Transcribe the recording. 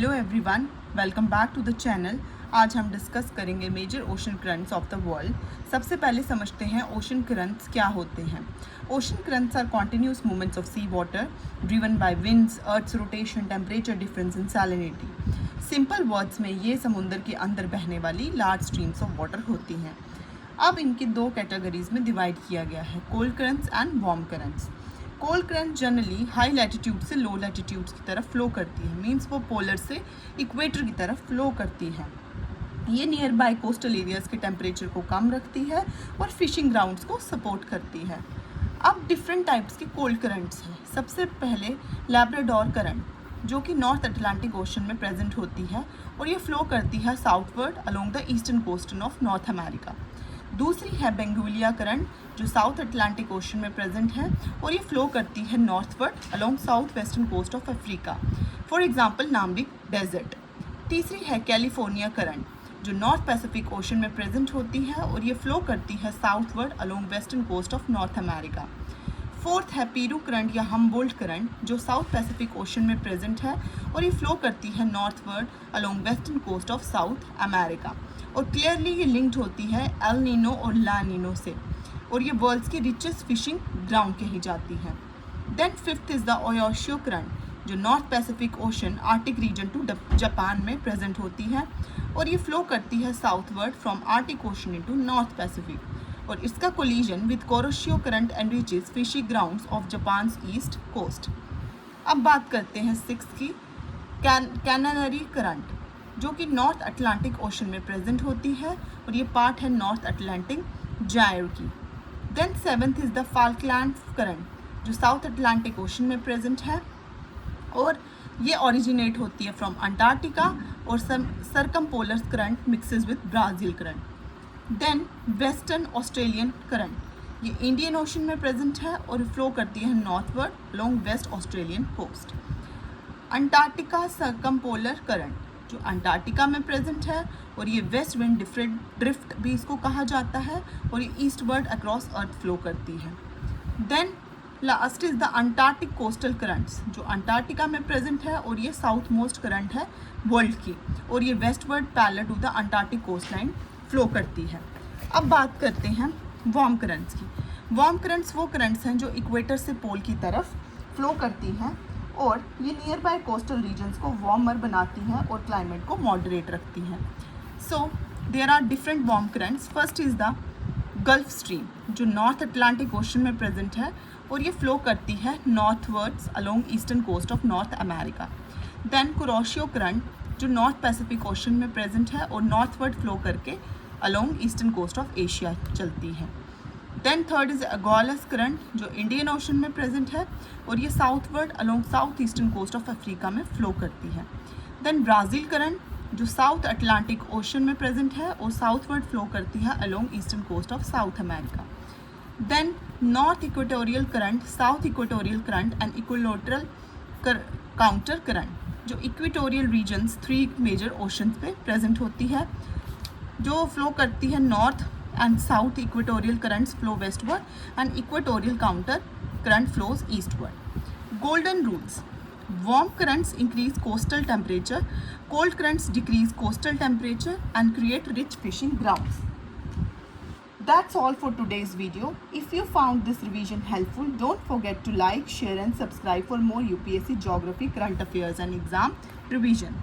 Hello everyone, welcome back to the channel. आज हम discuss करेंगे major ocean currents of the world. सबसे पहले समझते हैं ओशन करंट्स क्या होते हैं। Ocean currents are continuous movements of sea water driven by winds, earth's rotation, temperature difference and salinity. Simple words में ये समुद्र के अंदर बहने वाली लार्ज स्ट्रीम्स ऑफ वाटर होती हैं। अब इनकी दो कैटेगरीज में डिवाइड किया गया है, cold currents and warm currents. Cold current generally high latitude से लो लैटिट्यूड्स की तरफ फ्लो करती है, मीन्स वो पोलर से इक्वेटर की तरफ फ्लो करती है। ये नियर बाय कोस्टल एरियाज़ के टेम्परेचर को कम रखती है और फिशिंग ग्राउंड्स को सपोर्ट करती है। अब डिफरेंट टाइप्स के कोल्ड करंट्स हैं। सबसे पहले लैब्राडोर करंट, जो कि नॉर्थ अटलांटिक ओशन में प्रेजेंट होती है और ये फ्लो करती है southward along the eastern coast of North America. दूसरी है बेंगुलिया करंट, जो साउथ अटलांटिक ओशन में प्रेजेंट है और ये फ्लो करती है northward along south western coast of Africa, for example Namib desert. तीसरी है कैलिफोर्निया करंट, जो नॉर्थ पैसिफिक ओशन में प्रेजेंट होती है और ये फ्लो करती है southward along western coast of North America. Fourth है पीरू करंट या हमबोल्ट करंट, जो साउथ पैसिफिक ओशन में प्रेजेंट है और ये फ्लो करती है northward along western coast of south America और क्लियरली ये लिंक्ड होती है एल नीनो और ला नीनो से, और ये वर्ल्ड्स की रिचेस्ट फिशिंग ग्राउंड कही जाती है। Then fifth is the Oyashio current, जो North Pacific Ocean Arctic region to Japan में प्रेजेंट होती है और ये फ्लो करती है southward from Arctic Ocean into North Pacific, और इसका collision with Kuroshio current enriches fishing grounds of Japan's east coast. अब बात करते हैं सिक्स की, कैनारी करंट, जो कि नॉर्थ अटलांटिक ओशन में प्रेजेंट होती है और ये पार्ट है नॉर्थ अटलांटिक जायर की। Then seventh is the Falkland current, जो साउथ अटलांटिक ओशन में प्रेजेंट है और ये ओरिजिनेट होती है फ्रॉम अंटार्कटिका और circumpolar current mixes with Brazil current. Then Western Australian current, ये इंडियन ओशन में प्रेजेंट है और फ्लो करती है northward along West Australian coast. Antarctica circumpolar current, जो अंटार्कटिका में प्रेजेंट है और ये वेस्ट विंड ड्रिफ्ट भी इसको कहा जाता है और ये ईस्टवर्ड अक्रॉस अर्थ फ्लो करती है। Then last is the Antarctic coastal currents, जो अंटार्कटिका में प्रेजेंट है और ये साउथ मोस्ट करंट है वर्ल्ड की और ये westward parallel to the Antarctic coast line flow करती है। अब बात करते हैं वार्म करंट्स की। वार्म करंट्स वो करंट्स हैं जो इक्वेटर से पोल की तरफ फ्लो करती हैं और ये नियर बाय कोस्टल रीजन्स को वार्मर बनाती हैं और क्लाइमेट को मॉडरेट रखती हैं। So there are different warm currents. First is the Gulf Stream, जो नॉर्थ अटलांटिक ओशन में प्रेजेंट है और ये फ्लो करती है northwards along eastern coast of North America. Then Kuroshio current, जो नॉर्थ पैसिफिक ओशन में प्रेजेंट है और नॉर्थवर्ड फ्लो करके along eastern coast of Asia चलती है। Then third is Agulhas current, जो इंडियन ओशन में प्रेजेंट है और ये southward along south eastern coast of Africa में फ्लो करती है। देन ब्राज़ील करंट, जो साउथ अटलांटिक ओशन में प्रेजेंट है और साउथवर्ड फ्लो करती है along eastern coast of south America. Then north equatorial current, south equatorial current and equilateral counter current, जो इक्वेटोरियल रीजन्स 3 मेजर ओशंस पे प्रेजेंट होती है, जो फ्लो करती है north and south equatorial currents flow westward and equatorial counter current flows eastward. Golden rules: warm currents increase coastal temperature, cold currents decrease coastal temperature and create rich fishing grounds. That's all for today's video. If you found this revision helpful, don't forget to like, share and subscribe for more UPSC geography, current affairs and exam revision.